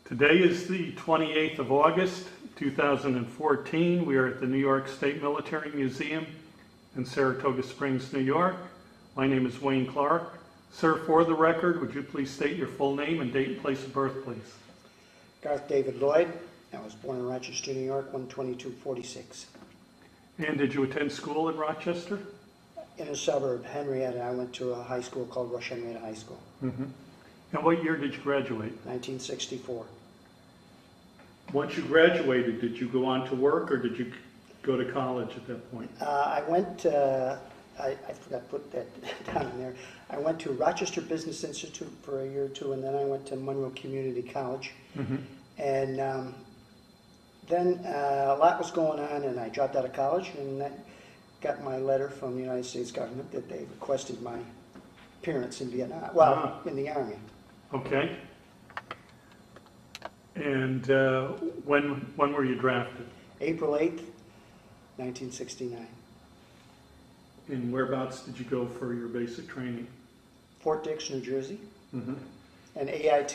Today is the 28th of August, 2014. We are at the New York State Military Museum in Saratoga Springs, New York. My name is Wayne Clark. Sir, for the record, would you please state your full name and date and place of birth, please? Garth David Lloyd. I was born in Rochester, New York, 12246. And did you attend school in Rochester? In a suburb, Henrietta. I went to a high school called Henrietta High School. Mm-hmm. And what year did you graduate? 1964. Once you graduated, did you go on to work or did you go to college at that point? I went, I forgot to put that down in there. I went to Rochester Business Institute for a year or two, and then I went to Monroe Community College. Mm-hmm. And then a lot was going on, and I dropped out of college, and that got my letter from the United States government that they requested my appearance in Vietnam, well, in the Army. Okay. And when were you drafted? April 8th, 1969. And whereabouts did you go for your basic training? Fort Dix, New Jersey. Mm-hmm. And AIT,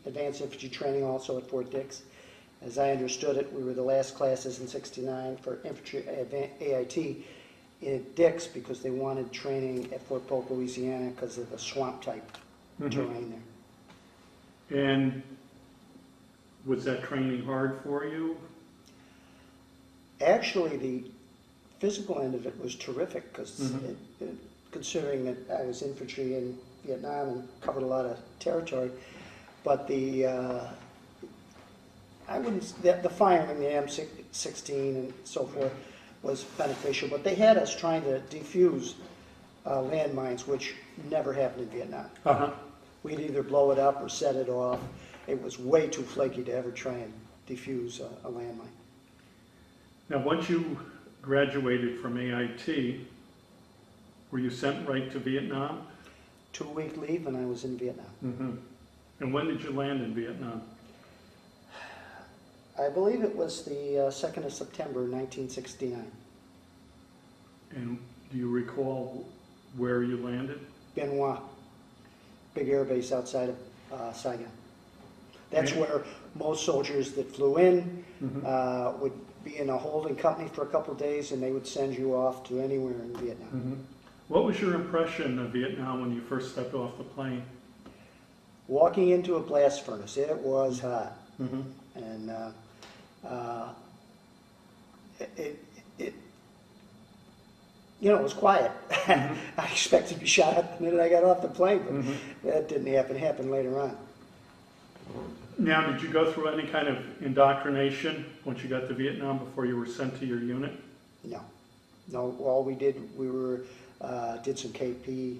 Advanced Infantry Training, also at Fort Dix. As I understood it, we were the last classes in 69 for infantry AIT at Dix because they wanted training at Fort Polk, Louisiana because of the swamp type terrain there. And was that training hard for you? Actually, the physical end of it was terrific because considering that I was infantry in Vietnam and covered a lot of territory, but the firing, the M16 and so forth was beneficial, but they had us trying to defuse landmines, which never happened in Vietnam. Uh-huh. We'd either blow it up or set it off. It was way too flaky to ever try and defuse a landmine. Now, once you graduated from AIT, were you sent right to Vietnam? 2-week leave and I was in Vietnam. Mm-hmm. And when did you land in Vietnam? I believe it was the 2nd of September, 1969. And do you recall where you landed? Bien Hoa, big air base outside of Saigon. That's where most soldiers that flew in would be in a holding company for a couple of days and they would send you off to anywhere in Vietnam. Mm-hmm. What was your impression of Vietnam when you first stepped off the plane? Walking into a blast furnace, it was hot. Mm-hmm. And it was quiet. I expected to be shot up the minute I got off the plane, but that didn't happen. It happened later on. Now, did you go through any kind of indoctrination once you got to Vietnam before you were sent to your unit? No. All we did, did some KP,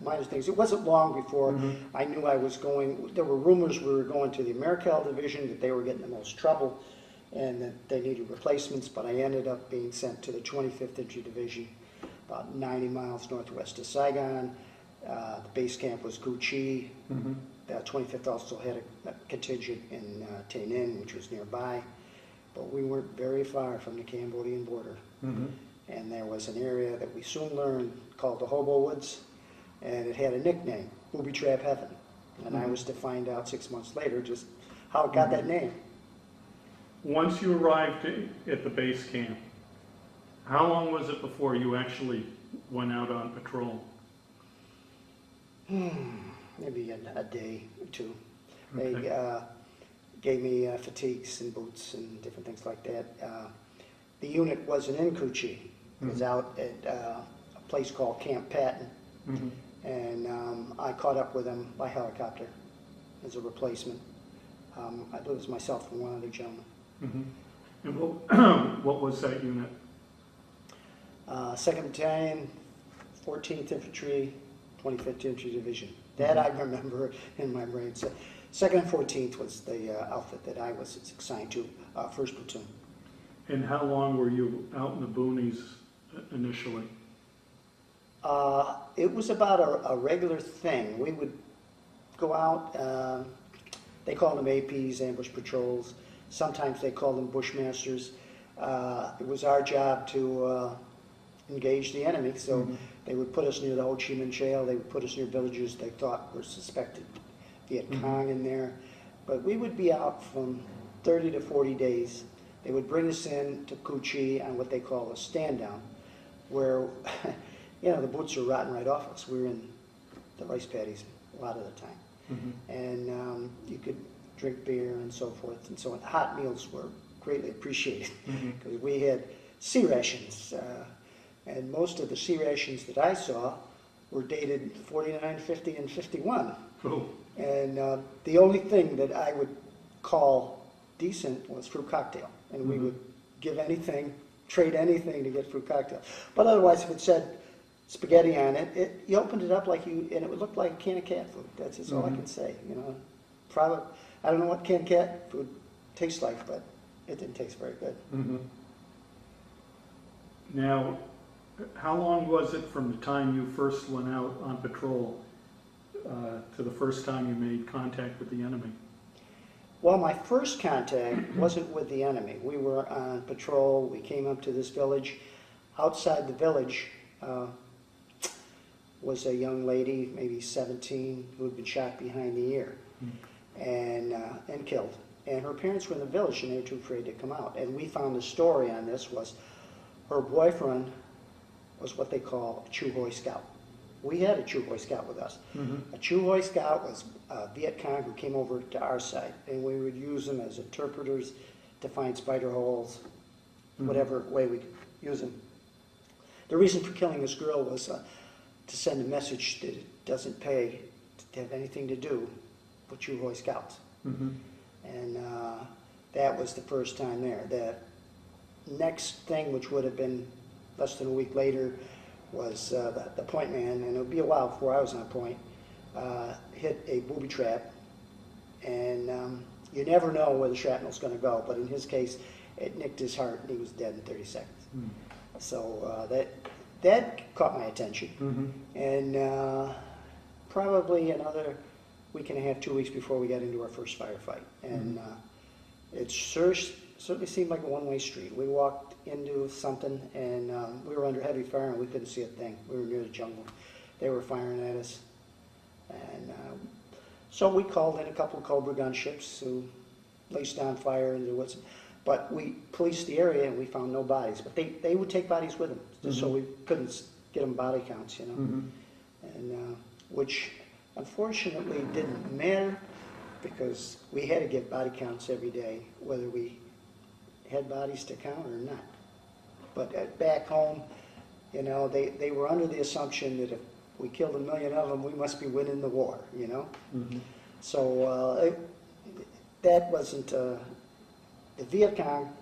minor things. It wasn't long before I knew I was going. There were rumors we were going to the Americal Division, that they were getting the most trouble and that they needed replacements, but I ended up being sent to the 25th Infantry Division, about 90 miles northwest of Saigon. The base camp was Cu Chi. The 25th also had a contingent in Tay Ninh, which was nearby, but we weren't very far from the Cambodian border. And there was an area that we soon learned called the Hobo Woods, and it had a nickname, Booby Trap Heaven. And I was to find out 6 months later just how it got that name. Once you arrived at the base camp, how long was it before you actually went out on patrol? Maybe a day or two. Okay. They gave me fatigues and boots and different things like that. The unit wasn't in Cu Chi. It was out at a place called Camp Patton. And I caught up with them by helicopter as a replacement. I believe it was myself and one other gentleman. And what was that unit? 2nd Battalion, 14th Infantry, 25th Infantry Division. That I remember in my brain. So 2nd and 14th was the outfit that I was assigned to, 1st Platoon. And how long were you out in the boonies initially? It was about a regular thing. We would go out, they called them APs, ambush patrols. Sometimes they called them bushmasters. It was our job to engage the enemy, so they would put us near the Ho Chi Minh Trail. They would put us near villages they thought were suspected Viet Cong in there. but we would be out from 30 to 40 days. They would bring us in to Cucci on what they call a stand down, where the boots are rotting right off us. We were in the rice paddies a lot of the time. And you could drink beer and so forth and so on. Hot meals were greatly appreciated because we had sea rations. And most of the sea rations that I saw were dated 49, 50, and 51. Cool. And the only thing that I would call decent was fruit cocktail. And we would give anything, trade anything to get fruit cocktail. But otherwise, if it said spaghetti on it, you opened it up and it would look like a can of cat food. That's just all I can say. Probably, I don't know what canned cat food tastes like, but it didn't taste very good. Now, how long was it from the time you first went out on patrol to the first time you made contact with the enemy? Well, my first contact wasn't with the enemy. We were on patrol. We came up to this village. Outside the village was a young lady, maybe 17, who had been shot behind the ear and killed. And her parents were in the village, and they were too afraid to come out. And we found the story on this was her boyfriend was what they call a Chuhoy Scout. We had a Chuhoy Scout with us. A Chuhoy Scout was a Viet Cong who came over to our side, and we would use them as interpreters to find spider holes, whatever way we could use them. The reason for killing this girl was to send a message that it doesn't pay to have anything to do with Chuhoy Scouts. And that was the first time there. The next thing, which would have been less than a week later, was the point man, and it would be a while before I was on point, hit a booby trap. And you never know where the shrapnel's going to go, but in his case, it nicked his heart, and he was dead in 30 seconds. So that caught my attention. And probably another week and a half, 2 weeks before we got into our first firefight. And it certainly seemed like a one-way street. We walked into something, and we were under heavy fire, and we couldn't see a thing. We were near the jungle. They were firing at us. And so we called in a couple of Cobra gunships who laced down fire into the woods. But we policed the area, and we found no bodies. But they would take bodies with them, just so we couldn't get them body counts, and which unfortunately didn't matter, because we had to get body counts every day, whether we had bodies to count or not. But back home, they were under the assumption that if we killed 1 million of them, we must be winning the war, So that wasn't, the Viet Cong,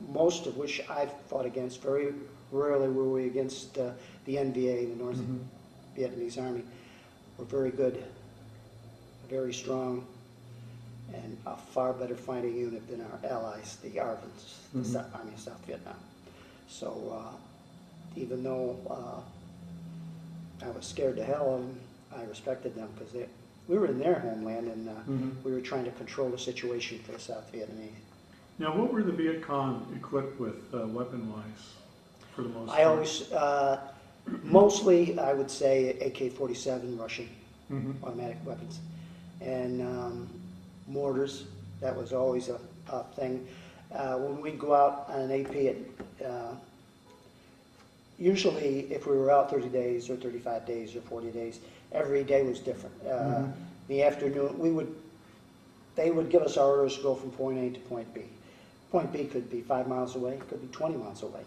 most of which I've fought against, very rarely were we against the NVA, the North Vietnamese Army, were very good, very strong, and a far better fighting unit than our allies, the ARVNs, the Army of South Vietnam. So even though I was scared to hell of them, I respected them, because we were in their homeland, and we were trying to control the situation for the South Vietnamese. Now, what were the Viet Cong equipped with weapon-wise, for the most part? I always, mostly, I would say AK-47 Russian automatic weapons, and mortars. That was always a thing. When we'd go out on an AP, usually if we were out 30 days or 35 days or 40 days, every day was different. The afternoon, they would give us our orders to go from point A to point B. Point B could be 5 miles away, could be 20 miles away.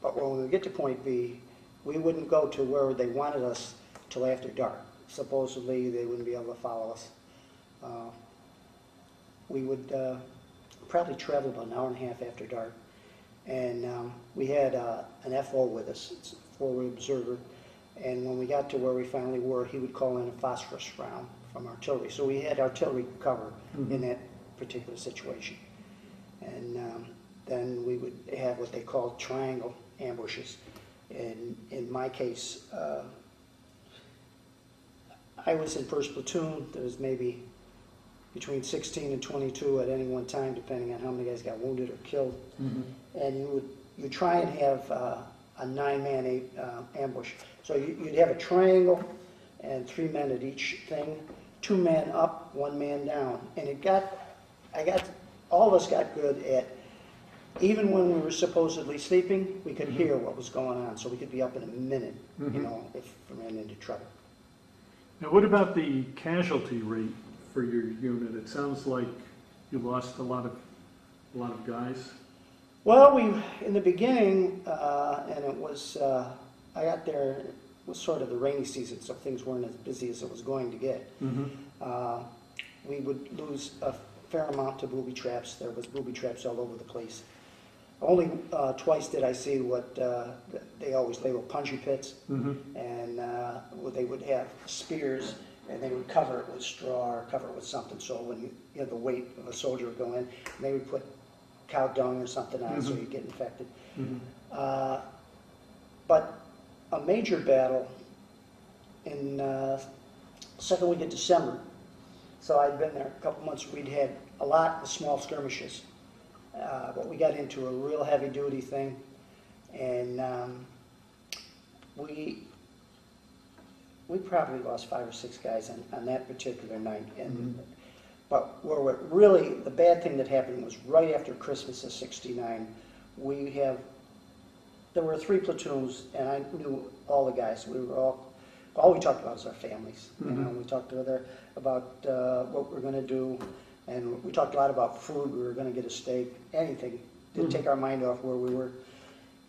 But when we get to point B, we wouldn't go to where they wanted us till after dark. Supposedly, they wouldn't be able to follow us. We would probably travel about an hour and a half after dark. And we had an FO with us, it's a forward observer. And when we got to where we finally were, he would call in a phosphorus round from artillery. So we had artillery cover in that particular situation. And then we would have what they call triangle ambushes. And in my case, I was in first platoon. There was maybe between 16 and 22 at any one time, depending on how many guys got wounded or killed. And you try and have a 9-man ambush. So you'd have a triangle and 3 men at each thing. 2 man up, 1 man down. And all of us got good at, even when we were supposedly sleeping, we could hear what was going on, so we could be up in a minute, you know, if we ran into trouble. Now, what about the casualty rate for your unit? It sounds like you lost a lot of guys. Well, in the beginning, and it was, I got there, it was sort of the rainy season, so things weren't as busy as it was going to get. We would lose a fair amount to booby traps. There was booby traps all over the place. Only twice did I see what they always label punji pits, and they would have spears, and they would cover it with straw or cover it with something, so when you had the weight of a soldier would go in, and they would put cow dung or something on so you'd get infected. But a major battle in second week of December, so I'd been there a couple months, we'd had a lot of small skirmishes. But we got into a real heavy-duty thing, and we probably lost 5 or 6 guys on that particular night. And but the bad thing that happened was right after Christmas of '69. There were 3 platoons, and I knew all the guys. We were all we talked about was our families. You know, we talked about what we're going to do. And we talked a lot about food. We were going to get a steak, anything to take our mind off where we were.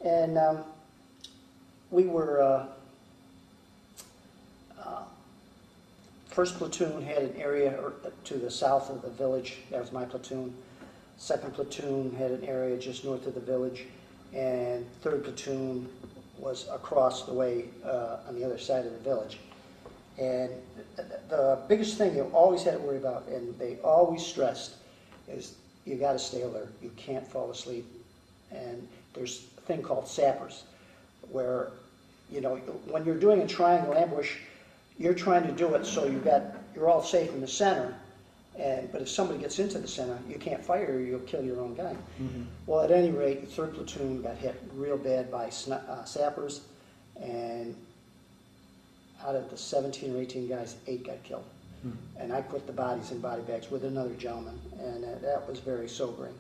And we were, first platoon had an area to the south of the village. That was my platoon. Second platoon had an area just north of the village. And third platoon was across the way on the other side of the village. And the biggest thing you always had to worry about, and they always stressed, is you got to stay alert. You can't fall asleep. And there's a thing called sappers, where, you know, when you're doing a triangle ambush, you're trying to do it so you're all safe in the center. But if somebody gets into the center, you can't fire or you'll kill your own guy. Well, at any rate, the 3rd platoon got hit real bad by sappers, and out of the 17 or 18 guys, 8 got killed. And I put the bodies in body bags with another gentleman, and that was very sobering.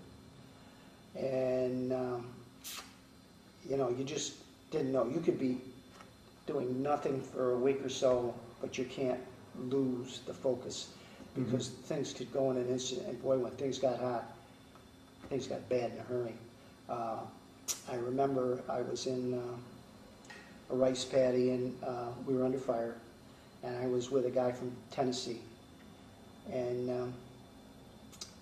And, you know, you just didn't know. You could be doing nothing for a week or so, but you can't lose the focus, because things could go in an instant. And boy, when things got hot, things got bad in a hurry. I remember I was in a rice paddy, and we were under fire, and I was with a guy from Tennessee, and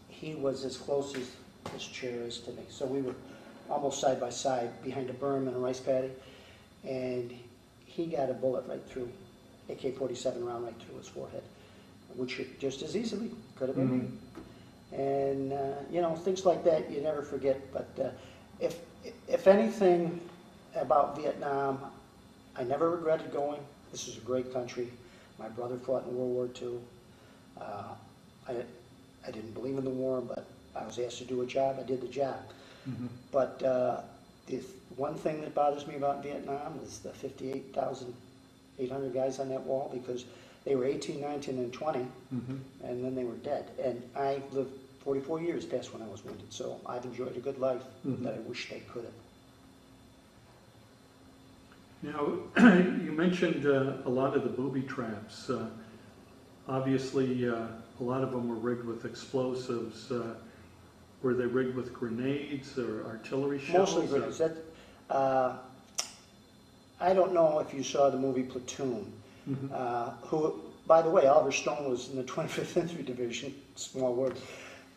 he was as close as this chair is to me, so we were almost side by side behind a berm in a rice paddy, and he got a bullet right through, AK-47 round right through his forehead, which just as easily could have been me. And you know, things like that you never forget. But if anything about Vietnam, I never regretted going. This is a great country. My brother fought in World War II. I didn't believe in the war, but I was asked to do a job. I did the job. But the one thing that bothers me about Vietnam is the 58,800 guys on that wall, because they were 18, 19, and 20, and then they were dead. And I lived 44 years past when I was wounded, so I've enjoyed a good life that I wish they could have. Now, you mentioned a lot of the booby traps. Obviously, a lot of them were rigged with explosives. Were they rigged with grenades or artillery shells? Mostly grenades. I don't know if you saw the movie Platoon. Who, by the way, Oliver Stone was in the 25th Infantry Division, small world.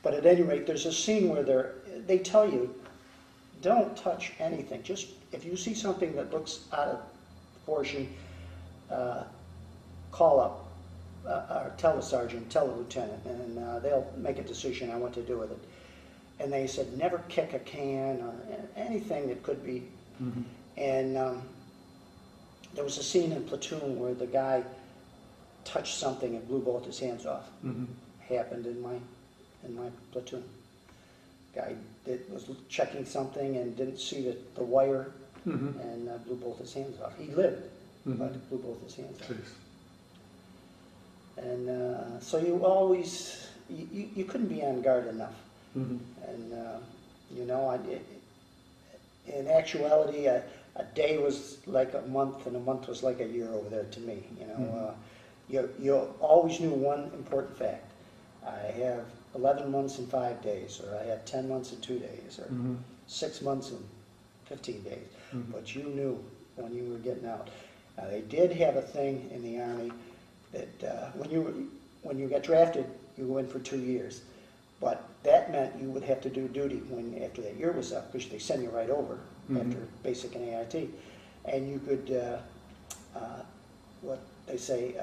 But at any rate, there's a scene where they tell you, don't touch anything. Just, if you see something that looks out of proportion, call up, or tell the sergeant, tell the lieutenant, and they'll make a decision on what to do with it. And they said, never kick a can or anything that could be. And there was a scene in Platoon where the guy touched something and blew both his hands off. Happened in my platoon. Guy was checking something and didn't see the wire, and blew both his hands off. He lived, but blew both his hands off. And so you always, you couldn't be on guard enough. Mm-hmm. And, you know, in actuality, a day was like a month, and a month was like a year over there to me. You know, you always knew one important fact. I have 11 months and 5 days, or I have 10 months and 2 days, or 6 months and 15 days. But you knew when you were getting out. They did have a thing in the Army that when you got drafted, you go in for 2 years. But that meant you would have to do duty after that year was up, because they send you right over after basic and AIT. And you could, what they say,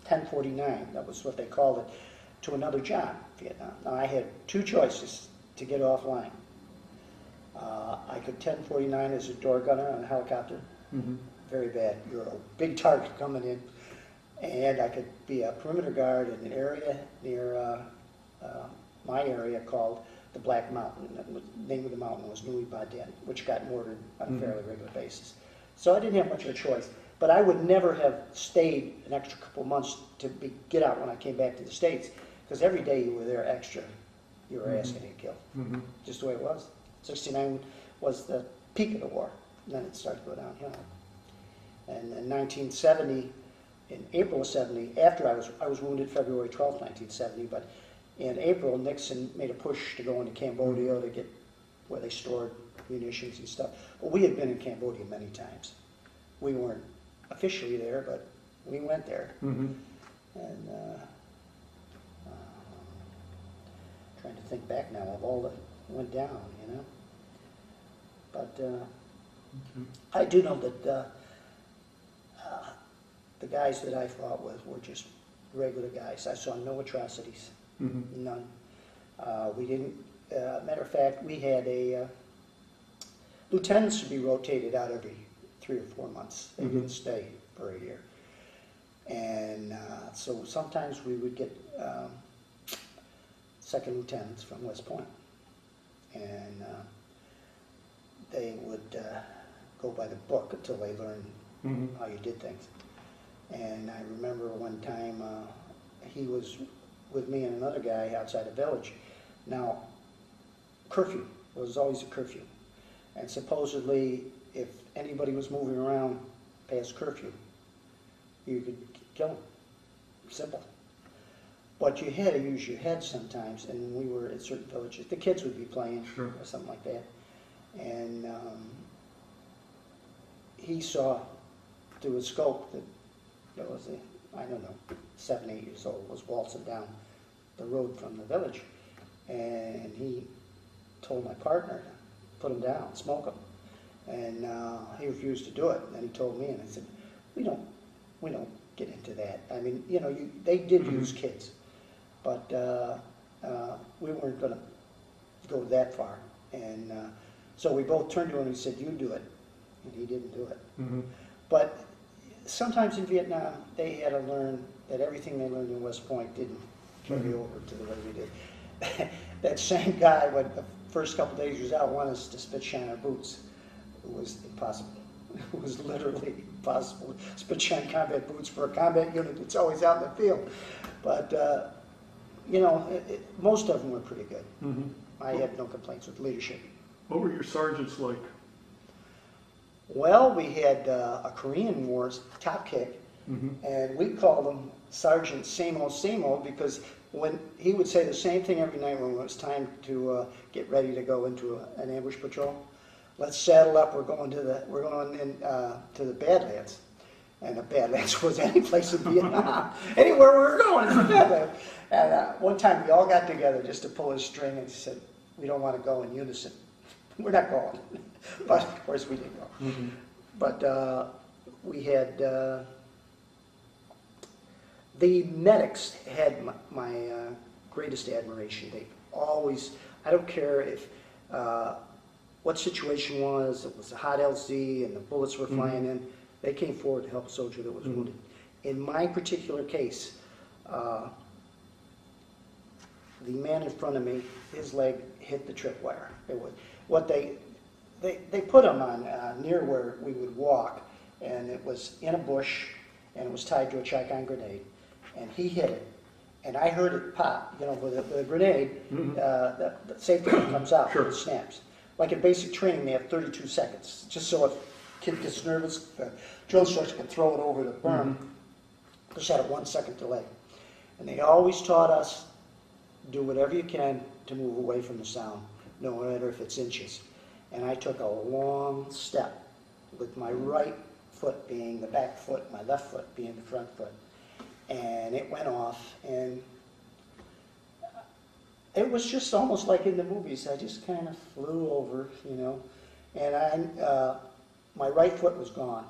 1049, that was what they called it, to another job, Vietnam. Now I had two choices to get offline. I could 1049 as a door gunner on a helicopter, very bad, you're a big target coming in. And I could be a perimeter guard in an area near my area called the Black Mountain. The name of the mountain was Nui Ba Dien, which got mortared on a fairly regular basis. So I didn't have much of a choice. But I would never have stayed an extra couple months to get out when I came back to the States, because every day you were there extra, you were asking to get killed. Just the way it was. 69 was the peak of the war, and then it started to go downhill. And in 1970, in April of 70, after I was wounded February 12, 1970, but in April, Nixon made a push to go into Cambodia to get where they stored munitions and stuff. But we had been in Cambodia many times. We weren't officially there, but we went there. And trying to think back now of all that went down, you know. But I do know that the guys that I fought with were just regular guys. I saw no atrocities, none. We didn't, matter of fact, we had lieutenants to be rotated out every 3 or 4 months. They didn't stay for a year. And so sometimes we would get second lieutenants from West Point. And they would go by the book until they learned how you did things. And I remember one time he was with me and another guy outside a village. Now, curfew, there was always a curfew. And supposedly, if anybody was moving around past curfew, you could kill them. Simple. But you had to use your head sometimes, and when we were at certain villages, the kids would be playing or something like that. And he saw through a scope that there was I don't know, 7, 8 years old, was waltzing down the road from the village. And he told my partner to put him down, smoke him. And he refused to do it. And then he told me, and I said, we don't get into that. I mean, you know, they did use kids, but we weren't going to go that far. And so we both turned to him and he said, you do it. And he didn't do it. But sometimes in Vietnam, they had to learn that everything they learned in West Point didn't carry over to the way we did. That same guy, when the first couple of days he was out, wanted us to spit shine our boots. It was impossible. It was literally impossible. Spit shine combat boots for a combat unit that's always out in the field. But, you know, most of them were pretty good. I had no complaints with leadership. What were your sergeants like? Well, we had a Korean War top kick, and we called him Sergeant Same Old, because when he would say the same thing every night when it was time to get ready to go into an ambush patrol. Let's saddle up. We're going to the Badlands, and the Badlands was any place in Vietnam, anywhere we were going. The Badlands. And one time we all got together just to pull his string, and he said, "We don't want to go in unison. We're not going." But of course we didn't go. But we had the medics had my greatest admiration. They always, I don't care if what situation was, it was a hot LZ and the bullets were flying in, they came forward to help a soldier that was wounded. In my particular case, the man in front of me, his leg hit the tripwire. It was what they put him on near where we would walk, and it was in a bush, and it was tied to a Chicon grenade. and he hit it. And I heard it pop, you know, with a grenade, the safety pin comes out, Sure. it snaps. Like in basic training, they have 32 seconds, just so if a kid gets nervous, the drill instructor can throw it over the berm. Just had a 1 second delay. And they always taught us, do whatever you can to move away from the sound, no matter if it's inches. And I took a long step with my right foot being the back foot, my left foot being the front foot. And it went off, and it was just almost like in the movies. I just kind of flew over, you know, and my right foot was gone.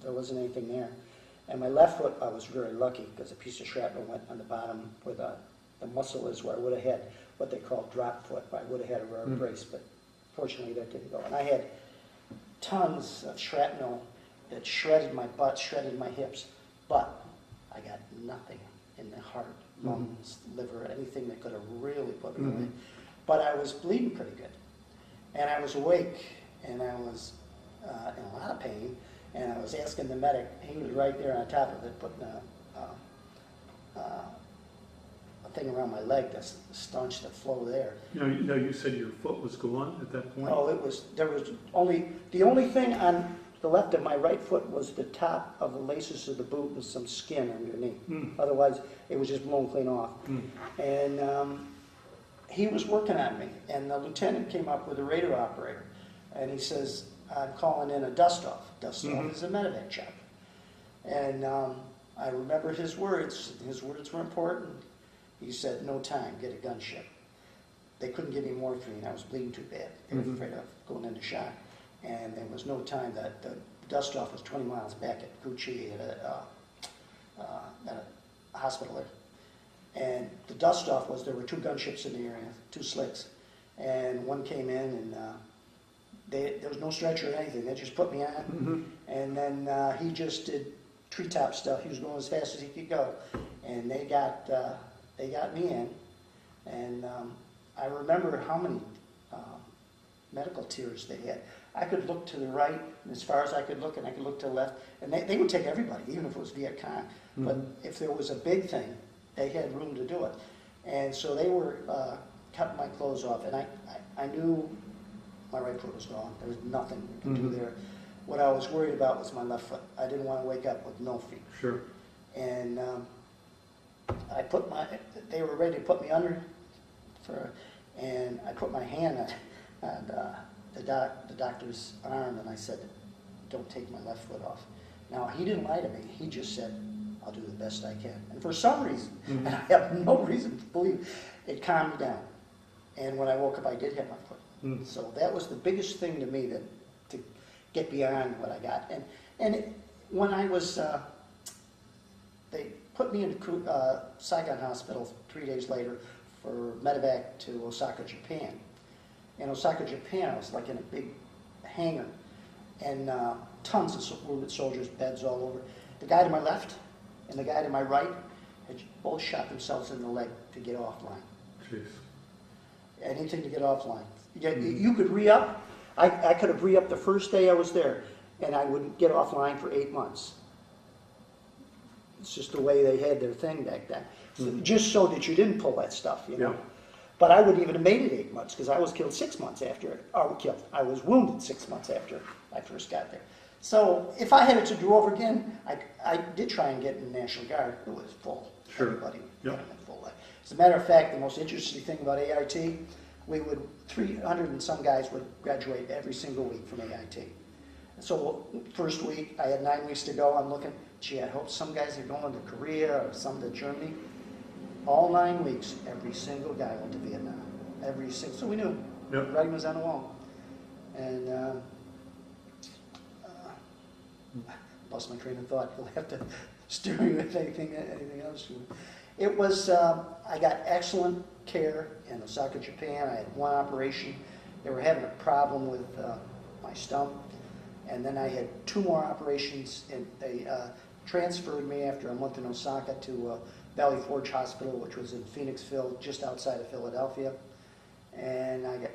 There wasn't anything there. And my left foot, I was very lucky because a piece of shrapnel went on the bottom where the muscle is, where I would have had what they call drop foot. I would have had a rare brace, but fortunately that didn't go. And I had tons of shrapnel that shredded my butt, shredded my hips, but I got nothing in the heart, lungs, liver, anything that could have really put me away. But I was bleeding pretty good. And I was awake, and I was in a lot of pain, and I was asking the medic, he was right there on top of it, putting a thing around my leg to staunch the flow there. No, you said your foot was gone at that point? Oh, there was the only thing on the left of my right foot was the top of the laces of the boot and some skin underneath. Otherwise, it was just blown clean off. And he was working on me, and the lieutenant came up with a radar operator, and he says, I'm calling in a dust-off. Dust-off is a medevac job. And I remember his words. His words were important. He said, no time, get a gunship. They couldn't give me morphine. I was bleeding too bad. They were afraid of going into shock. And there was no time. That the dust-off was 20 miles back at Gucci at a hospital there. And the dust-off was, there were 2 gunships in the area, 2 slicks. And one came in, and there was no stretcher or anything. They just put me on. And then he just did treetop stuff. He was going as fast as he could go. And they got me in. And I remember how many medical tiers they had. I could look to the right as far as I could look, and I could look to the left. And they would take everybody, even if it was Viet Cong. But if there was a big thing, they had room to do it. And so they were cutting my clothes off. And I knew my right foot was gone. There was nothing we could do there. What I was worried about was my left foot. I didn't want to wake up with no feet. Sure. And they were ready to put me under, and I put my hand on the doctor's arm, and I said, don't take my left foot off. Now, he didn't lie to me. He just said, I'll do the best I can. And for some reason, and I have no reason to believe, it calmed me down. And when I woke up, I did hit my foot. So that was the biggest thing to me, to get beyond what I got. And when I was, they put me into Saigon Hospital 3 days later for medevac to Osaka, Japan. In Osaka, Japan, I was like in a big hangar, and tons of wounded soldiers, beds all over. The guy to my left and the guy to my right had both shot themselves in the leg to get offline. Jeez. Anything to get offline. You could re-up. I could have re-upped the first day I was there, and I wouldn't get offline for 8 months. It's just the way they had their thing back then. So, just so that you didn't pull that stuff, you know. Yeah. But I wouldn't even have made it 8 months, because I was killed 6 months after, I was wounded 6 months after I first got there. So if I had it to do over again, I did try and get in the National Guard. It was full. Sure. Everybody Yep. got in full. As a matter of fact, the most interesting thing about AIT, 300 and some guys would graduate every single week from AIT. So first week, I had 9 weeks to go. I'm looking, gee, I hope some guys are going to Korea or some to Germany. All 9 weeks, every single guy went to Vietnam. So we knew. Yep. Writing was on the wall. And lost my train of thought. You'll have to steer me with anything else. It was, I got excellent care in Osaka, Japan. I had 1 operation. They were having a problem with my stump. And then I had 2 more operations, and they transferred me after a month in Osaka to Valley Forge Hospital, which was in Phoenixville, just outside of Philadelphia. And I got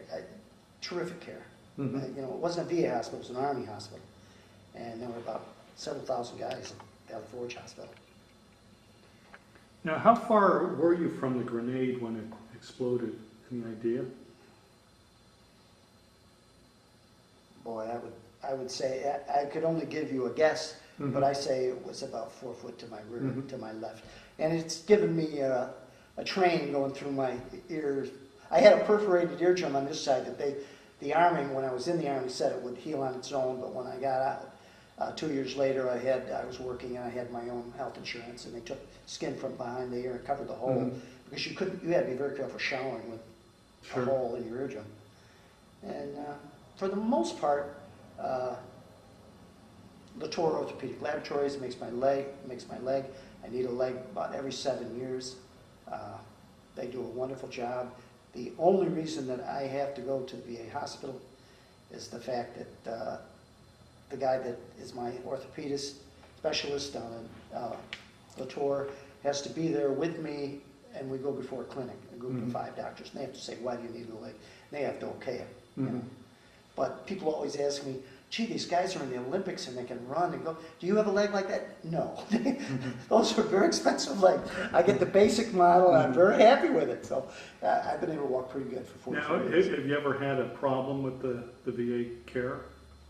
terrific care. You know, it wasn't a VA hospital, it was an Army hospital. And there were about several thousand guys at Valley Forge Hospital. Now, how far were you from the grenade when it exploded? Any idea? Boy, I would say, I could only give you a guess, Mhm. but I say it was about 4 foot to my rear, Mhm. to my left. And it's given me a train going through my ears. I had a perforated eardrum on this side that the Army, when I was in the Army, said it would heal on its own, but when I got out, 2 years later, I was working and I had my own health insurance, and they took skin from behind the ear and covered the hole, Mhm. because you had to be very careful showering with Sure. a hole in your eardrum. And for the most part, Latour Orthopedic Laboratories makes my leg. I need a leg about every 7 years. They do a wonderful job. The only reason that I have to go to the VA hospital is the fact that the guy that is my orthopedist specialist down in Latour has to be there with me, and we go before a clinic, a group of 5 doctors, and they have to say, why do you need a leg? And they have to okay it. You know? But people always ask me, gee, these guys are in the Olympics and they can run and go, do you have a leg like that? No. Those are very expensive legs. I get the basic model and I'm very happy with it. So I've been able to walk pretty good for 44 Now, years. have you ever had a problem with the VA care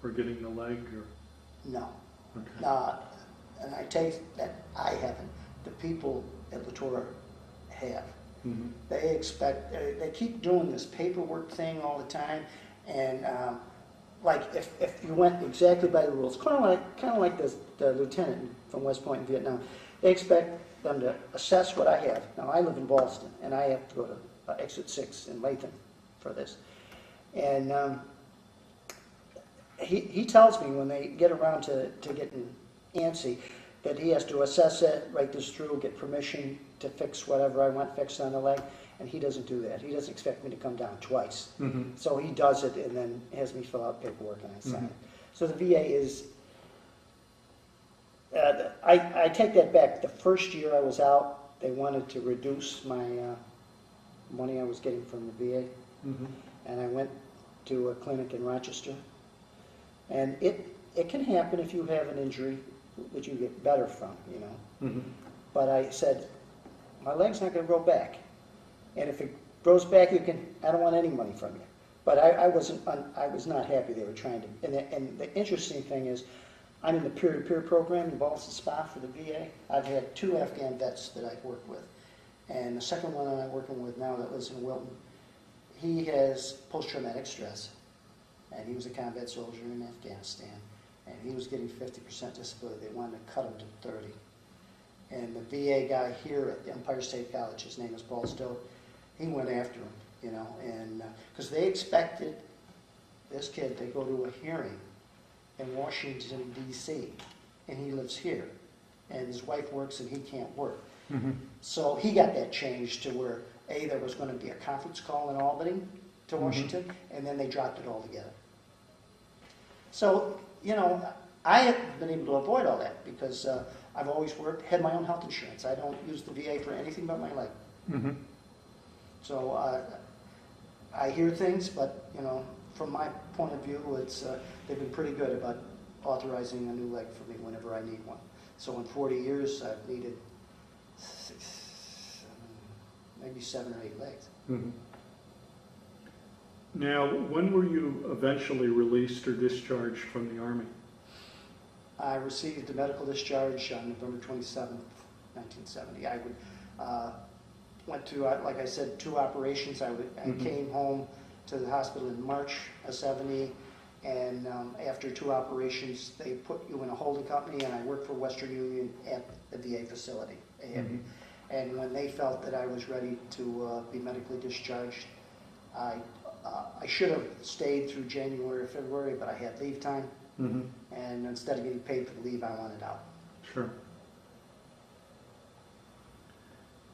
or getting the leg? Or? No. Okay. And I take that I haven't. The people at Latour have. Mhm. They keep doing this paperwork thing all the time, and like if you went exactly by the rules, kind of like the lieutenant from West Point in Vietnam, they expect them to assess what I have. Now I live in Ballston, and I have to go to exit 6 in Latham for this, and he tells me when they get around to getting antsy that he has to assess it, write this through, get permission to fix whatever I want fixed on the leg, and he doesn't do that. He doesn't expect me to come down twice. Mhm. So he does it and then has me fill out paperwork and I sign Mhm. it. So the VA is, I take that back. The first year I was out, they wanted to reduce my money I was getting from the VA, Mhm. and I went to a clinic in Rochester. And it can happen if you have an injury, which you get better from, you know. Mhm. But I said, my leg's not going to grow back. And if it grows back, I don't want any money from you. But I was not happy they were trying to. And the interesting thing is, I'm in the Peertopeer program in Ballston Spa for the VA. I've had 2 Afghan vets that I've worked with. And the second one that I'm working with now that lives in Wilton, he has post-traumatic stress. And he was a combat soldier in Afghanistan. And he was getting 50% disability. They wanted to cut him to 30. And the VA guy here at Empire State College, his name is Paul Stowe, he went after him, you know, and because they expected this kid to go to a hearing in Washington, D.C., and he lives here, and his wife works and he can't work. Mhm. So he got that changed to where, there was going to be a conference call in Albany to Washington, and then they dropped it altogether. So, you know, I have been able to avoid all that because I've always had my own health insurance. I don't use the VA for anything but my leg. Mhm. So I hear things, but, you know, from my point of view, they've been pretty good about authorizing a new leg for me whenever I need one. So in 40 years, I've needed 7 or 8 legs. Mhm. Now, when were you eventually released or discharged from the Army? I received a medical discharge on November 27th, 1970. I went to, like I said, 2 operations. I came home to the hospital in March of 70, and after 2 operations, they put you in a holding company, and I worked for Western Union at the VA facility. And when they felt that I was ready to be medically discharged, I should have stayed through January or February, but I had leave time. Mhm. And instead of getting paid for the leave, I wanted out. Sure.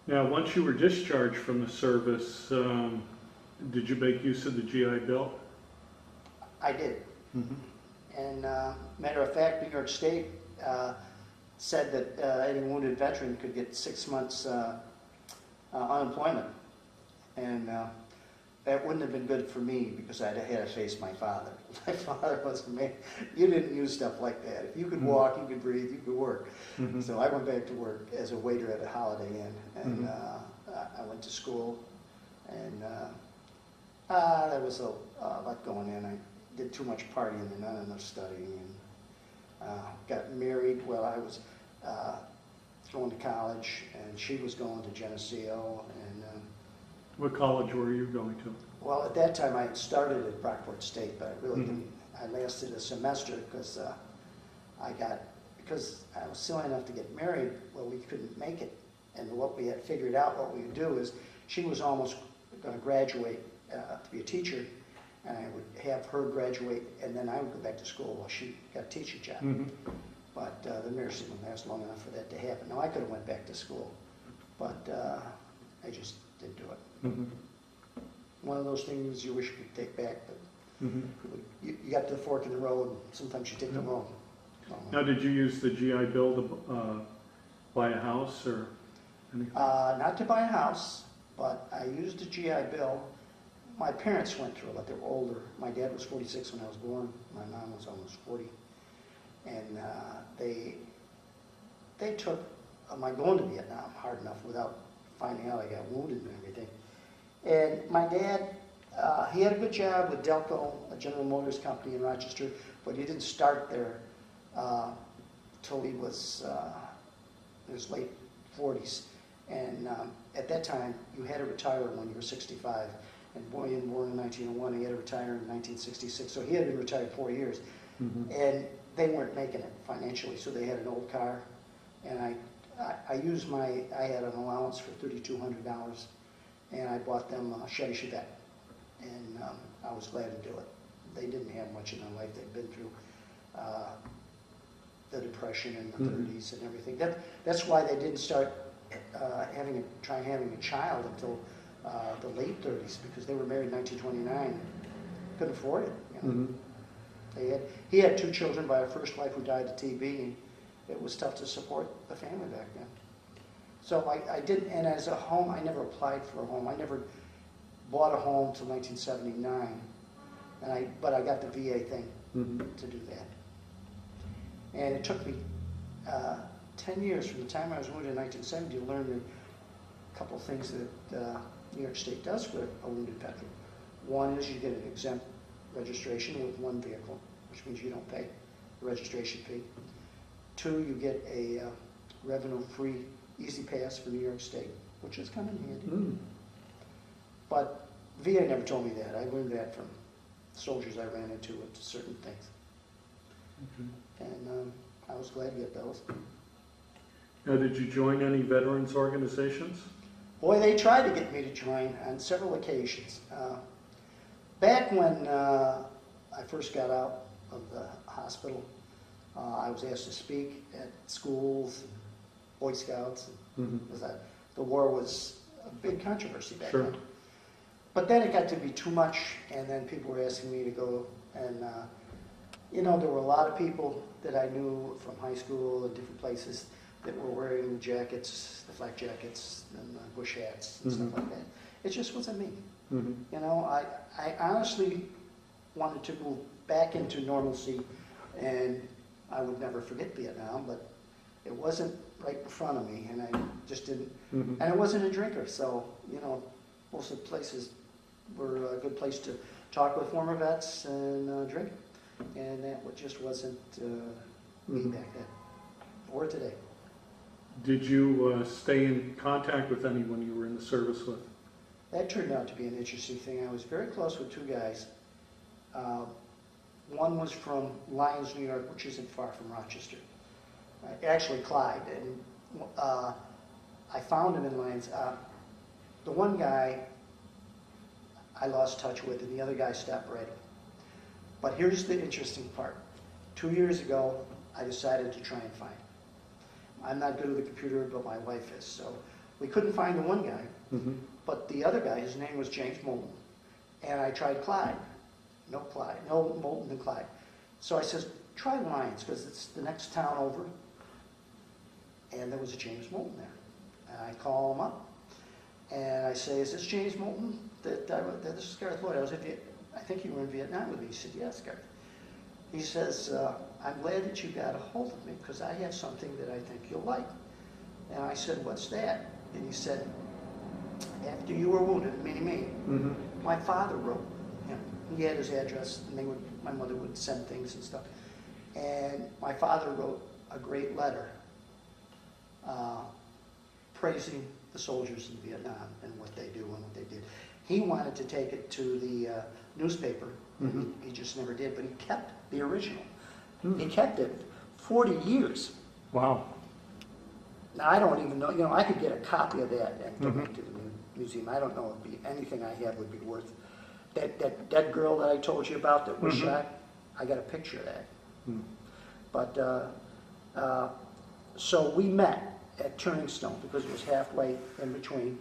Now, once you were discharged from the service, did you make use of the GI Bill? I did. Mhm. And matter of fact, New York State said that any wounded veteran could get 6 months unemployment. And that wouldn't have been good for me because I'd had to face my father. My father was a man. You didn't use stuff like that. If you could walk, you could breathe, you could work. So I went back to work as a waiter at a Holiday Inn, and I went to school, and there was a lot going in. I did too much partying and not enough studying, and got married while I was going to college, and she was going to Geneseo, and What college were you going to? well, at that time I had started at Brockport State, but I really didn't. I lasted a semester because because I was silly enough to get married. Well, we couldn't make it, and what we had figured out what we would do is she was almost going to graduate to be a teacher, and I would have her graduate, and then I would go back to school while she got a teaching job. But the marriage didn't last long enough for that to happen. Now I could have went back to school, but I just didn't do it. One of those things you wish you could take back, but you got to the fork in the road, and sometimes you take the wrong. Now, did you use the GI Bill to buy a house or anything? Not to buy a house, but I used the GI Bill. My parents went through it, they were older. My dad was 46 when I was born. My mom was almost 40. And they took my going to Vietnam hard enough without finding out I got wounded and everything. And my dad, he had a good job with Delco, a General Motors company in Rochester, but he didn't start there till he was in his late 40s. And at that time, you had to retire when you were 65. And born in 1901, he had to retire in 1966. So he had been retired 4 years. And they weren't making it financially, so they had an old car. And I used I had an allowance for $3,200, and I bought them a Chevy Chevette. And I was glad to do it. They didn't have much in their life. They'd been through the Depression in the 30s and everything. That's why they didn't start having a child until the late 30s, because they were married in 1929. Couldn't afford it. You know? He had 2 children by a first wife who died of TB, and it was tough to support the family back then. So I didn't, and as a home, I never applied for a home. I never bought a home until 1979, but I got the VA thing to do that. And it took me 10 years from the time I was wounded in 1970 to learn a couple of things that New York State does for a wounded veteran. One is you get an exempt registration with one vehicle, which means you don't pay the registration fee. 2, you get a revenue-free Easy Pass for New York State, which is kind of handy. But VA never told me that. I learned that from soldiers I ran into with certain things. And I was glad to get those. Now, did you join any veterans organizations? Boy, they tried to get me to join on several occasions. Back when I first got out of the hospital, I was asked to speak at schools, Boy Scouts. The war was a big controversy back then. But then it got to be too much, and then people were asking me to go. And, there were a lot of people that I knew from high school and different places that were wearing the jackets, the flak jackets, and the bush hats and stuff like that. It just wasn't me. I honestly wanted to move back into normalcy, and I would never forget Vietnam, but it wasn't right in front of me, and I just didn't. And I wasn't a drinker, so most of the places were a good place to talk with former vets and drink, and that just wasn't me back then or today. Did you stay in contact with anyone you were in the service with? That turned out to be an interesting thing. I was very close with 2 guys. One was from Lyons, New York, which isn't far from Rochester. Actually, Clyde. And I found him in Lyons. The one guy I lost touch with, and the other guy stopped writing. But here's the interesting part. 2 years ago, I decided to try and find him. I'm not good with the computer, but my wife is. So we couldn't find the one guy. But the other guy, his name was James Moulton. And I tried Clyde. No Moulton and Clyde. So I says, try Lyons, because it's the next town over. And there was a James Moulton there. And I call him up. And I say, is this James Moulton? this is Garth Lloyd. I think you were in Vietnam with me. He said, yes, Garth. He says, I'm glad that you got a hold of me because I have something that I think you'll like. And I said, what's that? And he said, after you were wounded, meaning me, my father wrote him. He had his address, and my mother would send things and stuff. And my father wrote a great letter praising the soldiers in Vietnam and what they do and what they did. He wanted to take it to the newspaper. He just never did, but he kept the original. He kept it 40 years. Wow. Now, I don't even know, I could get a copy of that and donate to the museum. I don't know if anything I have would be worth. That girl that I told you about that was shot, I got a picture of that. But, so we met at Turning Stone because it was halfway in between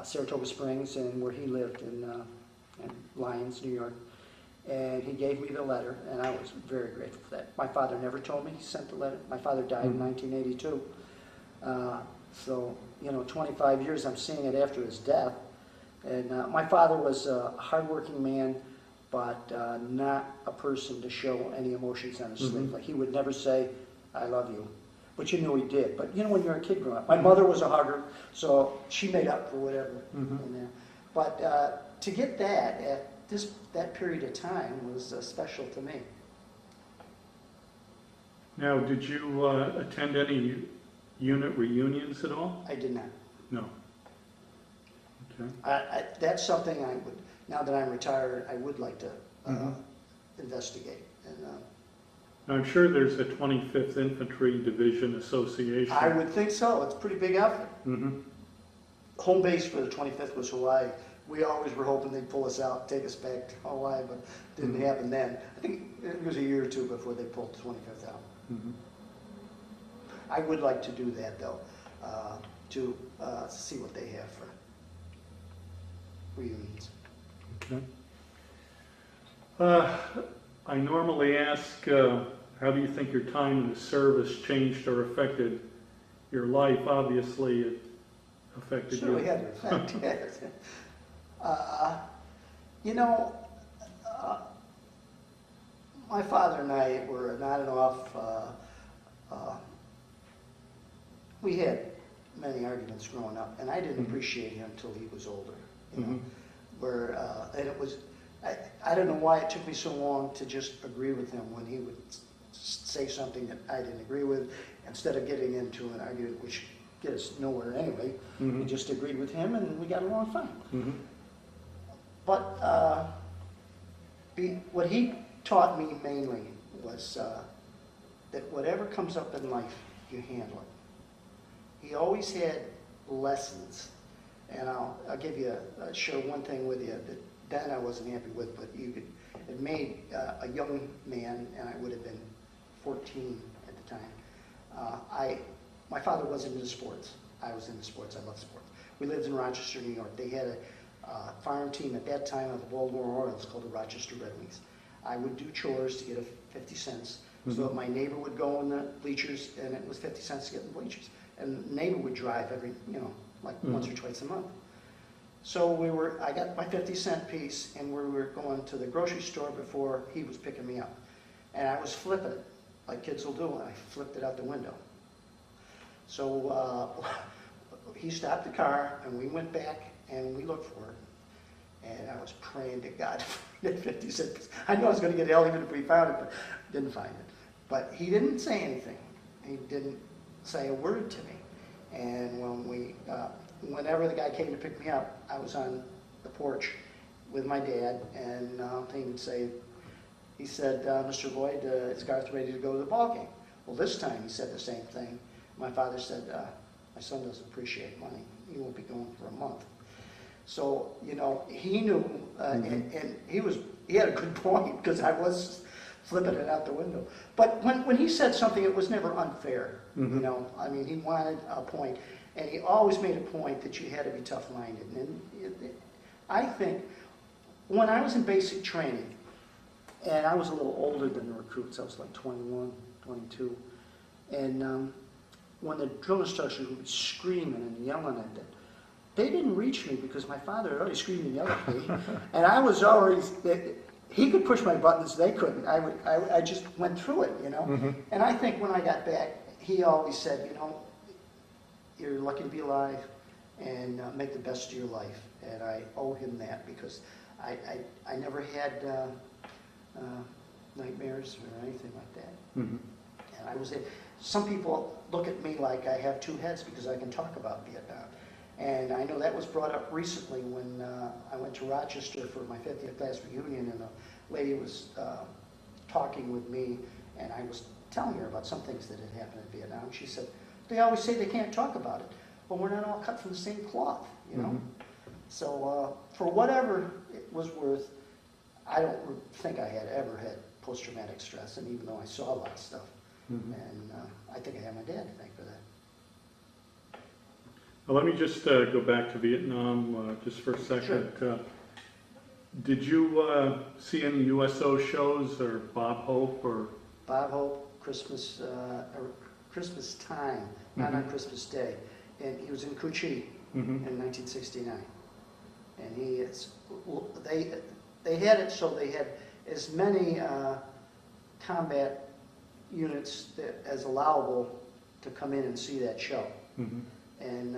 Saratoga Springs and where he lived in Lyons, New York. And he gave me the letter, and I was very grateful for that. My father never told me he sent the letter. My father died in 1982. So, 25 years, I'm seeing it after his death. And my father was a hardworking man, but not a person to show any emotions on his sleeve. Like, he would never say, I love you. But you knew he did. But when you're a kid growing up, my mother was a hugger, so she made up for whatever. In there. But to get that at that period of time was special to me. Now, did you attend any unit reunions at all? I did not. No. Okay. That's something I would, now that I'm retired, I would like to investigate. And I'm sure there's a 25th Infantry Division Association. I would think so. It's a pretty big effort. Home base for the 25th was Hawaii. We always were hoping they'd pull us out, take us back to Hawaii, but it didn't happen then. I think it was a year or two before they pulled the 25th out. I would like to do that, though, to see what they have for reunions. Okay. I normally ask, how do you think your time in the service changed or affected your life? Obviously, it affected you. Sure, it had an effect, yes. My father and I were an on and off. We had many arguments growing up, and I didn't appreciate him until he was older. And it was, I don't know why it took me so long to just agree with him when he would say something that I didn't agree with, instead of getting into an argument which get us nowhere anyway. We just agreed with him, and we got along fine. But what he taught me mainly was that whatever comes up in life, you handle it. He always had lessons, and I'll give you share one thing with you that then I wasn't happy with, but it made a young man, and I would have been 14 at the time. My father wasn't into sports. I was into sports. I love sports. We lived in Rochester, New York. They had a farm team at that time of the Baltimore Orioles called the Rochester Red Wings. I would do chores to get 50 cents. So that my neighbor would go in the bleachers, and it was 50 cents to get in the bleachers. And the neighbor would drive every, like once or twice a month. So I got my 50-cent piece, and we were going to the grocery store before he was picking me up. And I was flipping it, like kids will do, and I flipped it out the window. So he stopped the car, and we went back, and we looked for it. And I was praying to God for that 50 cents. I knew I was going to get hell even if we found it, but didn't find it. But he didn't say anything. He didn't say a word to me. And whenever the guy came to pick me up, I was on the porch with my dad, and he said, Mr. Lloyd, is Garth ready to go to the ball game? Well, this time he said the same thing. My father said, my son doesn't appreciate money. He won't be going for a month. So, he knew, and he had a good point, because I was flipping it out the window. But when he said something, it was never unfair. He wanted a point, and he always made a point that you had to be tough-minded. And I think when I was in basic training, and I was a little older than the recruits, I was like 21, 22, and when the drill instructors would be screaming and yelling at they didn't reach me because my father had already screamed and yelled at me, and I was always, he could push my buttons, they couldn't. I just went through it, you know. Mm-hmm. And I think when I got back, he always said, you know, you're lucky to be alive, and make the best of your life. And I owe him that because I never had nightmares or anything like that. Mm-hmm. And I was, some people look at me like I have two heads because I can talk about Vietnam. And I know that was brought up recently when I went to Rochester for my 50th class reunion, and a lady was talking with me, and I was telling her about some things that had happened in Vietnam. She said, they always say they can't talk about it. Well, we're not all cut from the same cloth, you know? Mm-hmm. So for whatever it was worth, I don't think I had ever had post-traumatic stress, and even though I saw a lot of stuff, Mm-hmm. and I think I have my dad to thank for that. Well, let me just go back to Vietnam just for a second. Sure. Did you see any USO shows or Bob Hope or? Bob Hope, Christmas, Christmas time, not on Christmas Day, and he was in Cu Chi in 1969, and he is. They had it so they had as many combat units as allowable to come in and see that show. Mm-hmm. And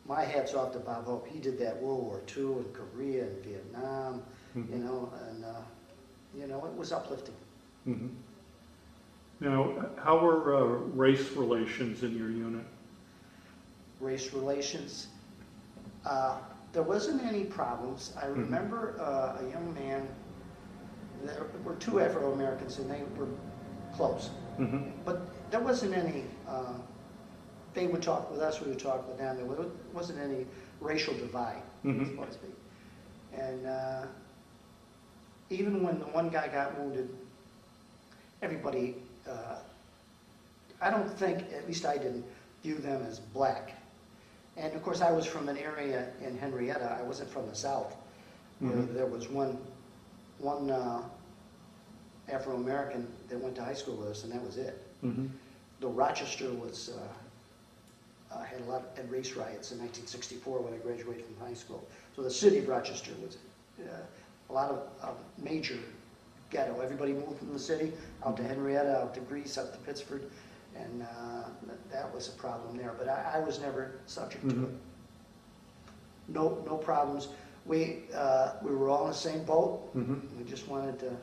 my hat's off to Bob Hope. He did that World War II and Korea and Vietnam, you know, and you know, it was uplifting. Mm-hmm. Now, how were race relations in your unit? Race relations, there wasn't any problems. I remember a young man, there were two Afro-Americans and they were close. Mm-hmm. But there wasn't any, they would talk with us, we would talk with them. There wasn't any racial divide, supposed to be. And even when the one guy got wounded, everybody, I don't think, at least I didn't, view them as black. And of course I was from an area in Henrietta, I wasn't from the South, where there was one Afro-American that went to high school with us, and that was it. Though Rochester was, had race riots in 1964 when I graduated from high school. So the city of Rochester was a lot of major ghetto. Everybody moved from the city out to Henrietta, out to Greece, out to Pittsburgh, and that was a problem there. But I was never subject to it. No problems. We were all in the same boat. We just wanted to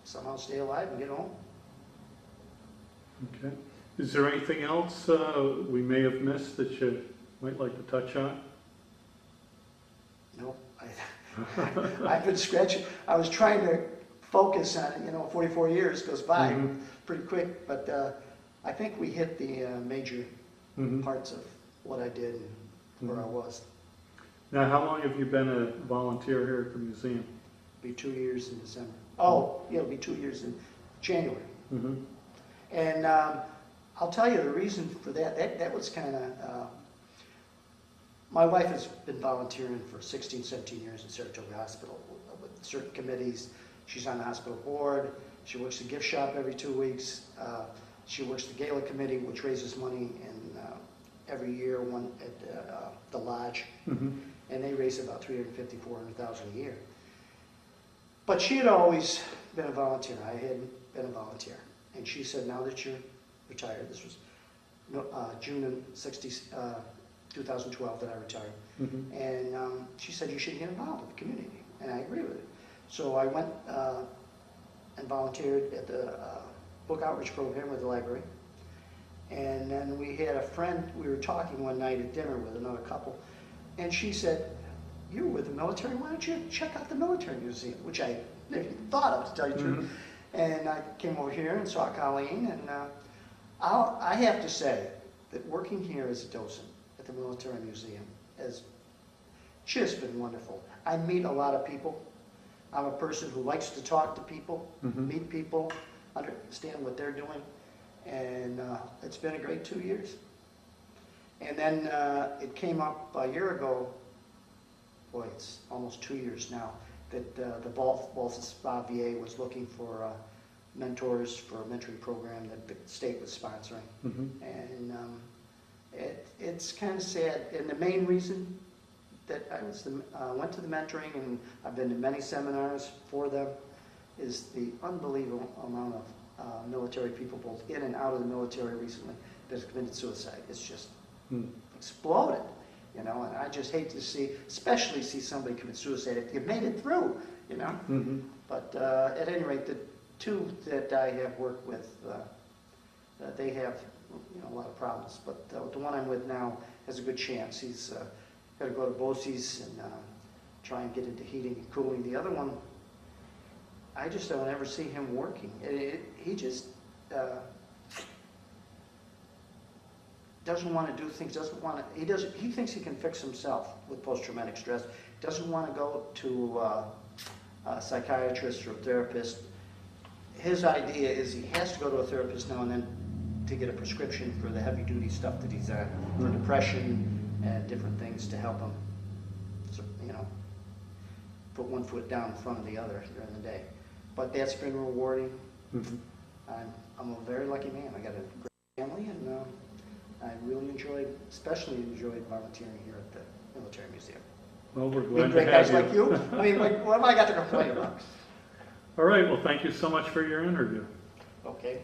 somehow stay alive and get home. Okay. Is there anything else we may have missed that you might like to touch on? No, I've been scratching. I was trying to focus on it. You know, 44 years goes by pretty quick, but I think we hit the major parts of what I did and where I was. Now, how long have you been a volunteer here at the museum? It'll be 2 years in December. Oh, yeah, it'll be 2 years in January. And I'll tell you the reason for that. That was kind of, my wife has been volunteering for 16, 17 years in Saratoga Hospital with certain committees. She's on the hospital board. She works the gift shop every 2 weeks. She works the gala committee, which raises money every year one at the lodge. And they raise about $350,000, $400,000 a year. But she had always been a volunteer. I hadn't been a volunteer. And she said, now that you're retired, this was June of 2012 that I retired. And she said, you should get involved in the community. And I agree with it. So I went and volunteered at the book outreach program with the library. And then we had a friend, we were talking one night at dinner with another couple, and she said, you're with the military, why don't you check out the military museum, which I never even thought of, to tell you the truth. And I came over here and saw Colleen, and I have to say that working here as a docent at the military museum has just been wonderful. I meet a lot of people. I'm a person who likes to talk to people, meet people, understand what they're doing, and it's been a great 2 years. And then it came up a year ago, boy, it's almost 2 years now, that the Ballston Spa VA was looking for mentors for a mentoring program that the state was sponsoring. And it's kind of sad. And the main reason that I went to the mentoring, and I've been to many seminars for them, is the unbelievable amount of military people, both in and out of the military recently, that have committed suicide. It's just exploded, you know, and I just hate to see, especially see somebody commit suicide if you've made it through, you know. But at any rate, the two that I have worked with, they have, you know, a lot of problems. But the one I'm with now has a good chance. He's got to go to BOCES and try and get into heating and cooling. The other one, I just don't ever see him working. He just doesn't want to do things. Doesn't want to. He thinks he can fix himself with post-traumatic stress. Doesn't want to go to a psychiatrist or a therapist. His idea is he has to go to a therapist now and then to get a prescription for the heavy-duty stuff that he's on, for depression and different things to help him, you know, put one foot down in front of the other during the day. But that's been rewarding. I'm a very lucky man. I got a great family, and I really especially enjoyed volunteering here at the Military Museum. Well, we're With glad great to guys have like you. you. I mean, what have I got to complain about? All right, well, thank you so much for your interview. Okay.